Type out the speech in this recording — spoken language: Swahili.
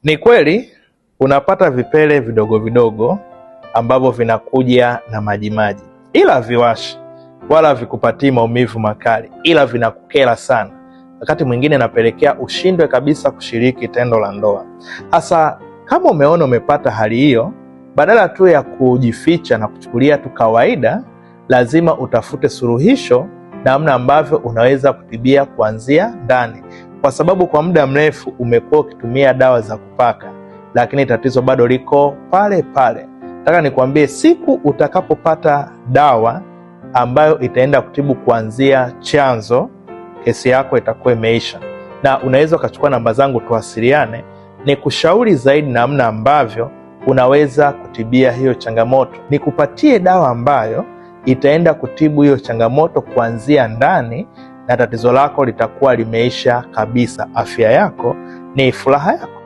Ni kweli unapata vipele vidogo vidogo ambavyo vinakuja na majimaji, ila viwashi wala vikupatii maumivu makali, ila vinakukera sana. Wakati mwingine napelekea ushindwe kabisa kushiriki tendo la ndoa. Hasa kama umeona umepata hali hiyo, badala tu ya kujificha na kuchukulia tu kawaida, lazima utafute suluhisho, namna ambavyo unaweza kutibia kuanzia ndani. Kwa sababu kwa muda mrefu umekuwa ukitumia dawa za kupaka, lakini tatizo bado liko pale pale. Nataka nikwambie, siku utakapopata dawa ambayo itaenda kutibu kuanzia chanzo, kesi yako itakuwa imeisha. Na unaweza ukachukua namba zangu tuwasiliane, ni kushauri zaidi namna ambavyo unaweza kutibia hiyo changamoto. Nikupatie dawa ambayo itaenda kutibu hiyo changamoto kuanzia ndani, na tatizo lako litakuwa limeisha kabisa. Afya yako ni furaha yako.